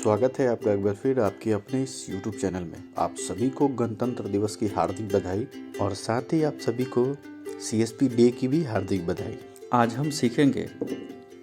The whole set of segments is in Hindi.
स्वागत है आपका एक बार फिर आपके अपने इस YouTube चैनल में। आप सभी को गणतंत्र दिवस की हार्दिक बधाई और साथ ही आप सभी को CSP डे की भी हार्दिक बधाई। आज हम सीखेंगे,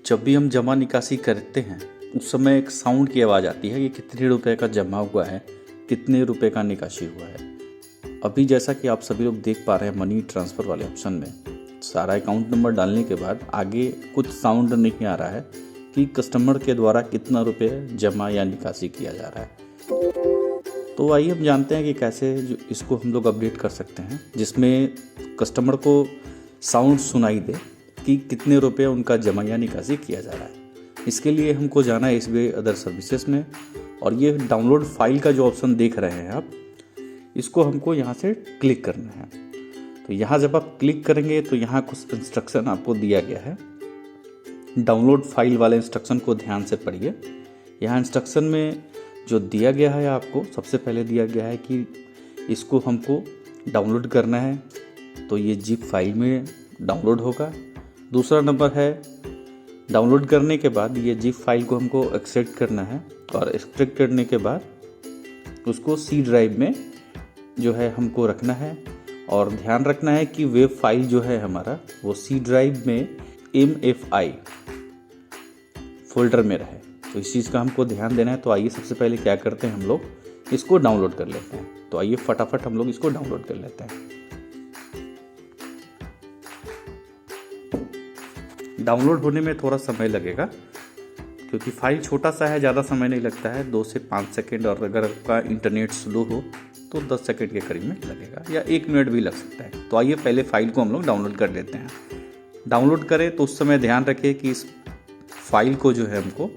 जब भी हम जमा निकासी करते हैं उस समय एक साउंड की आवाज़ आती है कि कितने रुपए का जमा हुआ है, कितने रुपए का निकासी हुआ है। अभी जैसा कि आप सभी लोग देख पा रहे हैं मनी ट्रांसफ़र वाले ऑप्शन में सारा अकाउंट नंबर डालने के बाद आगे कुछ साउंड नहीं आ रहा है कि कस्टमर के द्वारा कितना रुपये जमा या निकासी किया जा रहा है। तो आइए हम जानते हैं कि कैसे इसको हम लोग अपडेट कर सकते हैं जिसमें कस्टमर को साउंड सुनाई दे कि कितने रुपये उनका जमा या निकासी किया जा रहा है। इसके लिए हमको जाना है SBI अदर सर्विसेज में और ये डाउनलोड फाइल का जो ऑप्शन देख रहे हैं आप, इसको हमको यहाँ से क्लिक करना है। तो यहाँ जब आप क्लिक करेंगे तो यहाँ कुछ इंस्ट्रक्शन आपको दिया गया है। डाउनलोड फाइल वाले इंस्ट्रक्शन को ध्यान से पढ़िए। यहाँ इंस्ट्रक्शन में जो दिया गया है आपको, सबसे पहले दिया गया है कि इसको हमको डाउनलोड करना है तो ये जिप फाइल में डाउनलोड होगा। दूसरा नंबर है, डाउनलोड करने के बाद ये जिप फाइल को हमको एक्सट्रैक्ट करना है और एक्सट्रैक्ट करने के बाद उसको C ड्राइव में जो है हमको रखना है। और ध्यान रखना है कि वेब फाइल जो है हमारा वो C ड्राइव में MFI फोल्डर में रहे, तो इस चीज़ का हमको ध्यान देना है। तो आइए सबसे पहले क्या करते हैं, हम लोग इसको डाउनलोड कर लेते हैं। तो आइए फटाफट हम लोग इसको डाउनलोड कर लेते हैं। डाउनलोड होने में थोड़ा समय लगेगा क्योंकि फाइल छोटा सा है, ज़्यादा समय नहीं लगता है, 2 से 5 सेकेंड, और अगर आपका इंटरनेट स्लो हो तो 10 सेकेंड के करीब में लगेगा या 1 मिनट भी लग सकता है। तो आइए पहले फाइल को हम लोग डाउनलोड कर लेते हैं। डाउनलोड करें तो उस समय ध्यान रखिए कि इस फाइल को जो है हमको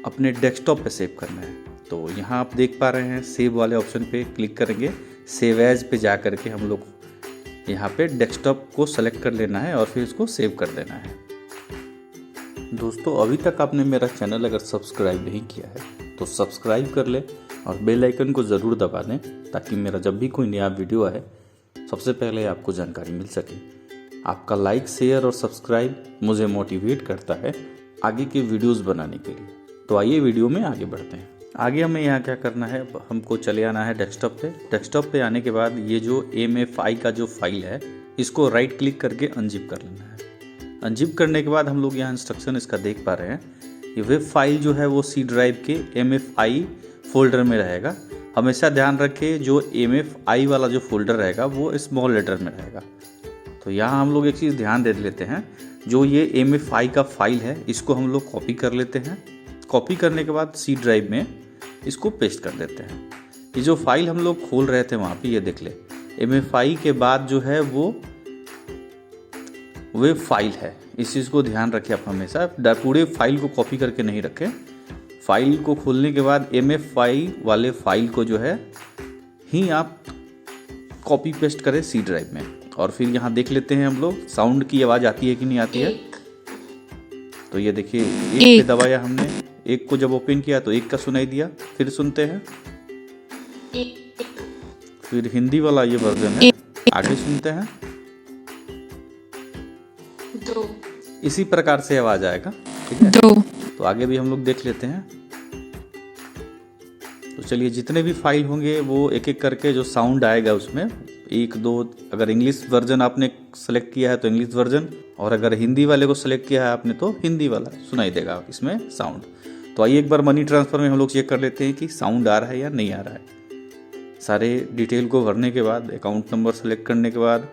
अपने डेस्कटॉप पे सेव करना है। तो यहाँ आप देख पा रहे हैं सेव वाले ऑप्शन पे क्लिक करेंगे, सेव एज पे जा करके हम लोग यहाँ पे डेस्कटॉप को सेलेक्ट कर लेना है और फिर इसको सेव कर देना है। दोस्तों, अभी तक आपने मेरा चैनल अगर सब्सक्राइब नहीं किया है तो सब्सक्राइब कर ले और बेल आइकन को ज़रूर दबा दें ताकि मेरा जब भी कोई नया वीडियो आए सबसे पहले आपको जानकारी मिल सके। आपका लाइक, शेयर और सब्सक्राइब मुझे मोटिवेट करता है आगे के वीडियोस बनाने के लिए। तो आइए वीडियो में आगे बढ़ते हैं। आगे हमें यहाँ क्या करना है, हमको चले आना है डेस्कटॉप पे। डेस्कटॉप पे आने के बाद ये जो MFI का जो फाइल है इसको राइट क्लिक करके अनजिप कर लेना है। अनजिप करने के बाद हम लोग यहाँ इंस्ट्रक्शन इसका देख पा रहे हैं। ये वेब फाइल जो है वो C ड्राइव के MFI फोल्डर में रहेगा। हमेशा ध्यान रखें जो MFI वाला जो फोल्डर रहेगा वो स्मॉल लेटर में रहेगा। तो यहाँ हम लोग एक चीज़ ध्यान दे लेते हैं, जो ये MFI का फाइल है इसको हम लोग कॉपी कर लेते हैं। कॉपी करने के बाद C ड्राइव में इसको पेस्ट कर देते हैं। ये जो फाइल हम लोग खोल रहे थे वहाँ पे ये देख ले, MFI के बाद जो है वो वेब फाइल है। इस चीज़ को ध्यान रखें आप हमेशा, पूरे फाइल को कॉपी करके नहीं रखें। फाइल को खोलने के बाद MFI वाले फाइल को जो है ही आप कॉपी पेस्ट करें C ड्राइव में। और फिर यहाँ देख लेते हैं हम लोग साउंड की आवाज़ आती है कि नहीं आती है। तो ये देखिए, एक पे दबाया हमने, एक को जब ओपन किया तो एक का सुनाई दिया। फिर सुनते हैं, फिर हिंदी वाला ये वर्जन है, आगे सुनते हैं, इसी प्रकार से आवाज़ आएगा। ठीक है, तो आगे भी हम लोग देख लेते हैं। तो चलिए, जितने भी फाइल होंगे वो एक एक करके जो साउंड आएगा उसमें 1 2, अगर इंग्लिश वर्जन आपने सेलेक्ट किया है तो इंग्लिश वर्जन, और अगर हिंदी वाले को सेलेक्ट किया है आपने तो हिंदी वाला सुनाई देगा इसमें साउंड। तो आइए एक बार मनी ट्रांसफ़र में हम लोग चेक कर लेते हैं कि साउंड आ रहा है या नहीं आ रहा है। सारे डिटेल को भरने के बाद, अकाउंट नंबर सेलेक्ट करने के बाद,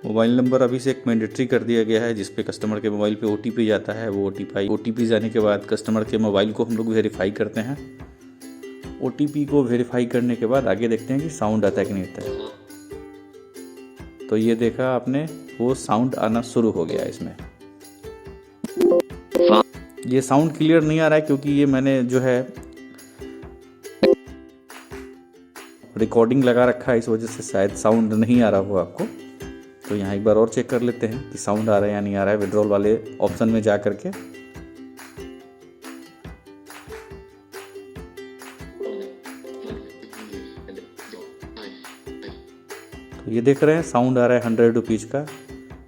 मोबाइल नंबर अभी से एक मैंडेटरी कर दिया गया है जिस पे कस्टमर के मोबाइल पे OTP जाता है। वो OTP जाने के बाद कस्टमर के मोबाइल को हम लोग वेरीफाई करते हैं। OTP को वेरीफाई करने के बाद आगे देखते हैं कि साउंड आता है कि नहीं आता है। तो ये देखा आपने, वो साउंड आना शुरू हो गया इसमें। ये साउंड क्लियर नहीं आ रहा है क्योंकि ये मैंने जो है रिकॉर्डिंग लगा रखा है, इस वजह से शायद साउंड नहीं आ रहा हो आपको। तो यहाँ एक बार और चेक कर लेते हैं कि साउंड आ रहा है या नहीं आ रहा है, विड्रॉल वाले ऑप्शन में जा करके। तो ये देख रहे हैं साउंड आ रहा है 100 रुपीज़ का।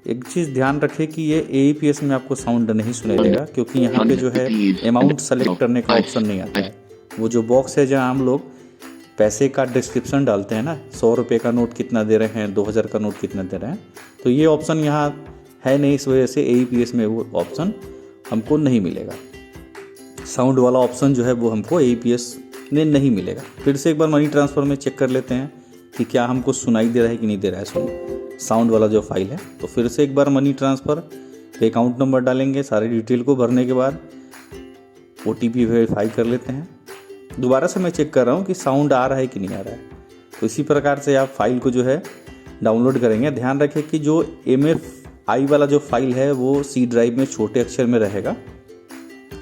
एक चीज़ ध्यान रखें कि ये AEPS में आपको साउंड नहीं सुनाई देगा क्योंकि यहाँ पे जो है अमाउंट सेलेक्ट करने का ऑप्शन नहीं आता है। वो जो बॉक्स है जहाँ हम लोग पैसे का डिस्क्रिप्शन डालते हैं ना, 100 रुपये का नोट कितना दे रहे हैं, 2000 का नोट कितना दे रहे हैं, तो ये ऑप्शन यहाँ है नहीं, इस वजह से AEPS में वो ऑप्शन हमको नहीं मिलेगा। साउंड वाला ऑप्शन जो है वो हमको AEPS में नहीं मिलेगा। फिर से एक बार मनी ट्रांसफ़र में चेक कर लेते हैं कि क्या हमको सुनाई दे रहा है कि नहीं दे रहा है साउंड वाला जो फाइल है। तो फिर से एक बार मनी ट्रांसफ़र पे अकाउंट नंबर डालेंगे, सारी डिटेल को भरने के बाद OTP वेरीफाई कर लेते हैं। दोबारा से मैं चेक कर रहा हूँ कि साउंड आ रहा है कि नहीं आ रहा है। तो इसी प्रकार से आप फाइल को जो है डाउनलोड करेंगे। ध्यान रखें कि जो MFI वाला जो फाइल है वो C ड्राइव में छोटे अक्षर में रहेगा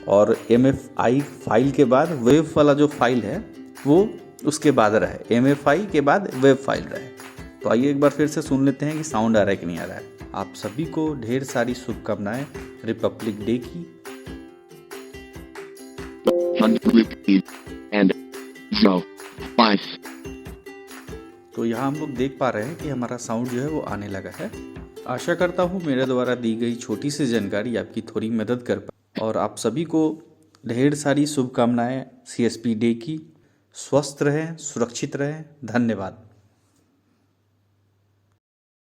और MFI फाइल के बाद वेब वाला जो फाइल है वो उसके बाद रहे, MFI के बाद वेब फाइल रहे। तो आइए एक बार फिर से सुन लेते हैं कि साउंड आ रहा है कि नहीं आ रहा है। आप सभी को ढेर सारी शुभकामनाएं रिपब्लिक डे की। तो यहाँ हम लोग देख पा रहे हैं कि हमारा साउंड जो है वो आने लगा है। आशा करता हूँ मेरे द्वारा दी गई छोटी सी जानकारी आपकी थोड़ी मदद कर पाए और आप सभी को ढेर सारी शुभकामनाएं CSP डे की। स्वस्थ रहें, सुरक्षित रहें। धन्यवाद।